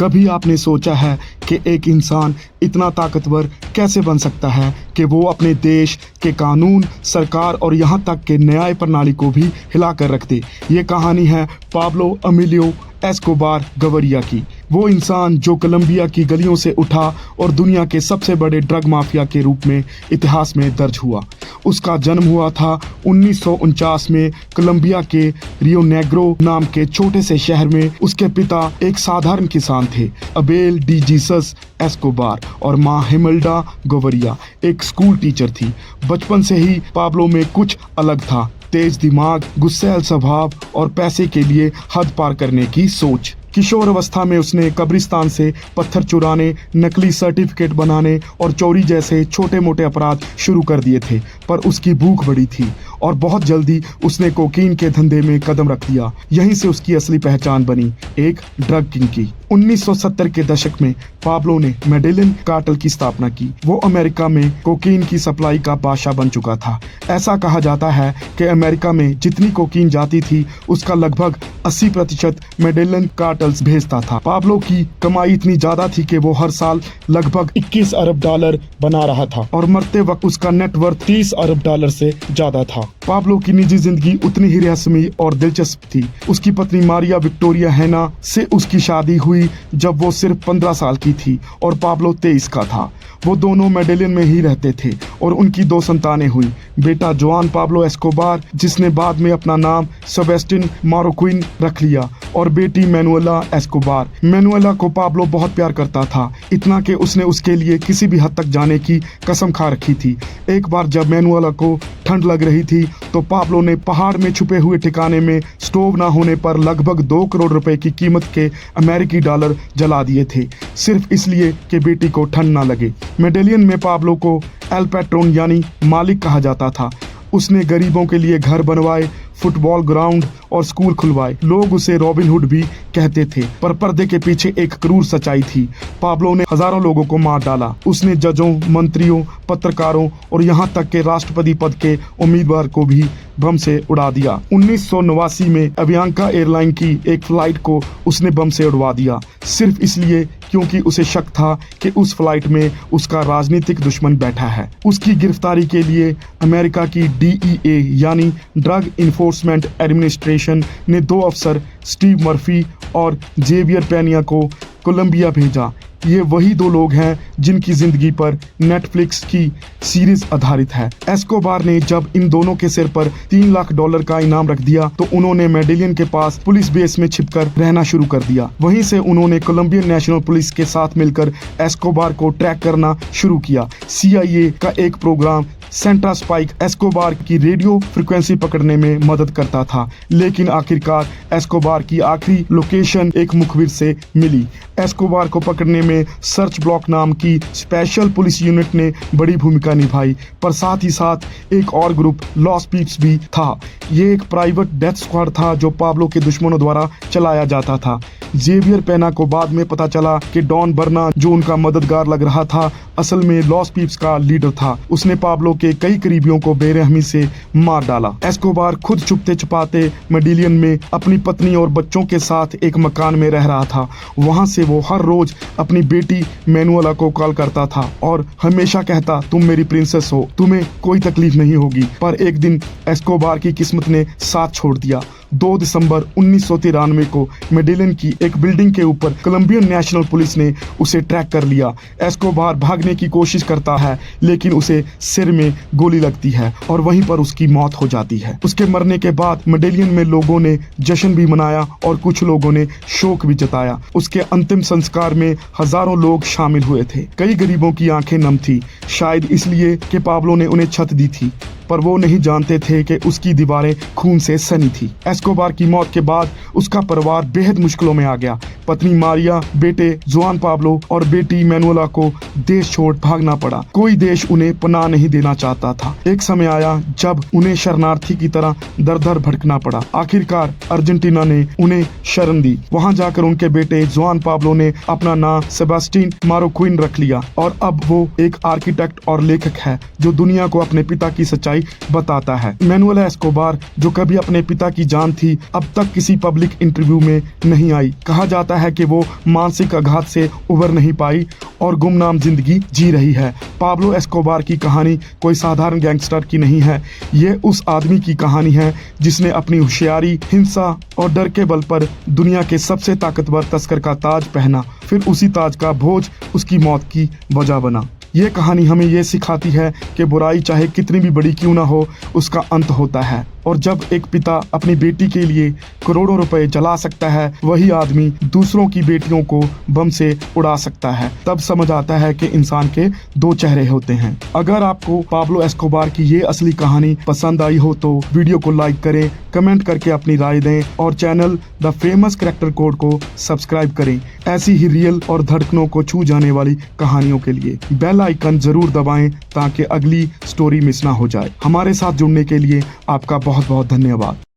कभी आपने सोचा है कि एक इंसान इतना ताकतवर कैसे बन सकता है कि वो अपने देश के कानून, सरकार और यहाँ तक के न्याय प्रणाली को भी हिला कर रख दे। ये कहानी है पाब्लो एमिलियो एस्कोबार गवरिया की। वो इंसान जो कोलंबिया की गलियों से उठा और दुनिया के सबसे बड़े ड्रग माफिया के रूप में इतिहास में दर्ज हुआ। उसका जन्म हुआ था 1949 में कोलंबिया के रियो नेग्रो नाम के छोटे से शहर में। उसके पिता एक साधारण किसान थे, अबेल डी जीसस एस्कोबार, और माँ हिमल्डा गवरिया एक स्कूल टीचर थी। बचपन से ही पाब्लो में कुछ अलग था, तेज दिमाग, गुस्सैल स्वभाव और पैसे के लिए हद पार करने की सोच। किशोर अवस्था में उसने कब्रिस्तान से पत्थर चुराने, नकली सर्टिफिकेट बनाने और चोरी जैसे छोटे मोटे अपराध शुरू कर दिए थे। पर उसकी भूख बड़ी थी और बहुत जल्दी उसने कोकीन के धंधे में कदम रख दिया। यहीं से उसकी असली पहचान बनी, एक ड्रग किंग की। 1970 के दशक में पाब्लो ने मेडेलिन कार्टेल की स्थापना की। वो अमेरिका में कोकीन की सप्लाई का बादशाह बन चुका था। ऐसा कहा जाता है कि अमेरिका में जितनी कोकीन जाती थी उसका लगभग 80% मेडेलिन कार्टेल्स भेजता था। पाब्लो की कमाई इतनी ज्यादा थी कि वो हर साल लगभग 21 अरब डॉलर बना रहा था और मरते वक्त उसका नेटवर्थ 30 अरब डॉलर से ज्यादा था। पाब्लो की निजी जिंदगी उतनी ही रहस्यमयी और दिलचस्प थी। उसकी पत्नी मारिया विक्टोरिया हैना से उसकी शादी हुई जब वो सिर्फ 15 साल की थी और पाब्लो 23 का था। वो दोनों मेडेलिन में ही रहते थे और उनकी 2 संतानें हुई, बेटा जुआन पाब्लो एस्कोबार, जिसने बाद में अपना नाम सेबेस्टिन मारोक्विन रख लिया, और बेटी मैनुएला एस्कोबार। मैनुएला को पाब्लो बहुत प्यार करता था, इतना कि उसने उसके लिए किसी भी हद तक जाने की कसम खा रखी थी। एक बार जब मैनुएला को ठंड लग रही थी तो पाब्लो ने पहाड़ में छुपे हुए ठिकाने में स्टोव ना होने पर लगभग 2 करोड़ रुपए की कीमत के अमेरिकी डॉलर जला दिए थे, सिर्फ इसलिए कि बेटी को ठंड ना लगे। मेडेलियन में पाब्लो को एल पैट्रोन यानी मालिक कहा जाता था। उसने गरीबों के लिए घर बनवाए, फुटबॉल ग्राउंड और स्कूल खुलवाए। लोग उसे रॉबिन हुड भी कहते थे, पर पर्दे के पीछे एक क्रूर सच्चाई थी। पाब्लो ने हजारों लोगों को मार डाला। उसने जजों, मंत्रियों, पत्रकारों और यहाँ तक के राष्ट्रपति पद के उम्मीदवार को भी बम से उड़ा दिया। 1989 में अवियांका एयरलाइन की एक फ्लाइट को उसने बम से उड़वा दिया, सिर्फ इसलिए क्योंकि उसे शक था कि उस फ्लाइट में उसका राजनीतिक दुश्मन बैठा है। उसकी गिरफ्तारी के लिए अमेरिका की DEA यानी ड्रग इन्फोर्समेंट एडमिनिस्ट्रेशन ने 2 अफसर स्टीव मर्फी और जेवियर पेनिया को कोलंबिया भेजा। ये वही 2 लोग हैं जिनकी जिंदगी पर नेटफ्लिक्स की सीरीज आधारित है। एस्कोबार ने जब इन दोनों के सिर पर $3 लाख का इनाम रख दिया तो उन्होंने मेडेलियन के पास पुलिस बेस में छिपकर रहना शुरू कर दिया। वहीं से उन्होंने कोलंबियन नेशनल पुलिस के साथ मिलकर एस्कोबार को ट्रैक करना शुरू किया। CIA का एक प्रोग्राम सेंट्रा स्पाइक एस्कोबार की रेडियो फ्रिक्वेंसी पकड़ने में मदद करता था, लेकिन आखिरकार एस्कोबार की आखिरी लोकेशन एक मुखबिर से मिली। एस्कोबार को पकड़ने में सर्च ब्लॉक नाम की स्पेशल पुलिस यूनिट ने बड़ी भूमिका निभाई, पर साथ ही साथ एक और ग्रुप लॉस पीप्स भी था। ये एक प्राइवेट डेथ स्क्वाड था जो पाब्लो के दुश्मनों द्वारा चलाया जाता था। जेवियर पेना को बाद में पता चला कि डॉन बर्ना, जो उनका मददगार लग रहा था, असल में लॉस पीप्स का लीडर था। उसने पाब्लो के कई करीबियों को बेरहमी से मार डाला। एस्कोबार खुद छुपते छुपाते मेडेलियन में अपनी पत्नी और बच्चों के साथ एक मकान में रह रहा था। वहां से वो हर रोज अपनी बेटी मैनुएला को कॉल करता था और हमेशा कहता, तुम मेरी प्रिंसेस हो, तुम्हें कोई तकलीफ नहीं होगी। पर एक दिन एस्कोबार की किस्मत ने साथ छोड़ दिया। 2 दिसंबर 1993 को मेडेलियन की एक बिल्डिंग के ऊपर कोलंबियन नेशनल पुलिस ने उसे ट्रैक कर लिया। एस्कोबार भागने की कोशिश करता है, लेकिन उसे सिर में गोली लगती है और वहीं पर उसकी मौत हो जाती है। उसके मरने के बाद मेडेलियन में लोगों ने जश्न भी मनाया और कुछ लोगों ने शोक भी जताया। उसके अंतिम संस्कार में हजारों लोग शामिल हुए थे। कई गरीबों की आंखें नम थी, शायद इसलिए कि पाब्लो ने उन्हें छत दी थी, पर वो नहीं जानते थे कि उसकी दीवारें खून से सनी थी। एस्कोबार की मौत के बाद उसका परिवार बेहद मुश्किलों में आ गया। पत्नी मारिया, बेटे जुआन पाब्लो और बेटी मैनुएला को देश छोड़ भागना पड़ा। कोई देश उन्हें पनाह नहीं देना चाहता था। एक समय आया जब उन्हें शरणार्थी की तरह दर दर भटकना पड़ा। आखिरकार अर्जेंटीना ने उन्हें शरण दी। वहां जाकर उनके बेटे जुआन पाब्लो ने अपना नाम सेबेस्टिन मारोक्विन रख लिया और अब वो एक आर्किटेक्ट और लेखक है जो दुनिया को अपने पिता की सच्चाई सच्चाई बताता है। मैनुएल एस्कोबार, जो कभी अपने पिता की जान थी, अब तक किसी पब्लिक इंटरव्यू में नहीं आई। कहा जाता है कि वो मानसिक आघात से उबर नहीं पाई और गुमनाम जिंदगी जी रही है। पाब्लो एस्कोबार की कहानी कोई साधारण गैंगस्टर की नहीं है। ये उस आदमी की कहानी है जिसने अपनी होशियारी, हिंसा और डर के बल पर दुनिया के सबसे ताकतवर तस्कर का ताज पहना, फिर उसी ताज का बोझ उसकी मौत की वजह बना। ये कहानी हमें ये सिखाती है कि बुराई चाहे कितनी भी बड़ी क्यों ना हो, उसका अंत होता है। और जब एक पिता अपनी बेटी के लिए करोड़ों रुपए जला सकता है, वही आदमी दूसरों की बेटियों को बम से उड़ा सकता है। तब समझ आता है कि इंसान के दो चेहरे होते हैं। अगर आपको पाब्लो एस्कोबार की ये असली कहानी पसंद आई हो तो वीडियो को लाइक करें, कमेंट करके अपनी राय दें और channel the famous character code को सब्सक्राइब करें ऐसी ही रियल और धड़कनों को छू जाने वाली कहानियों के लिए। बेल आइकन जरूर दबाएं ताकि अगली स्टोरी मिस ना हो जाए। हमारे साथ जुड़ने के लिए आपका बहुत बहुत धन्यवाद।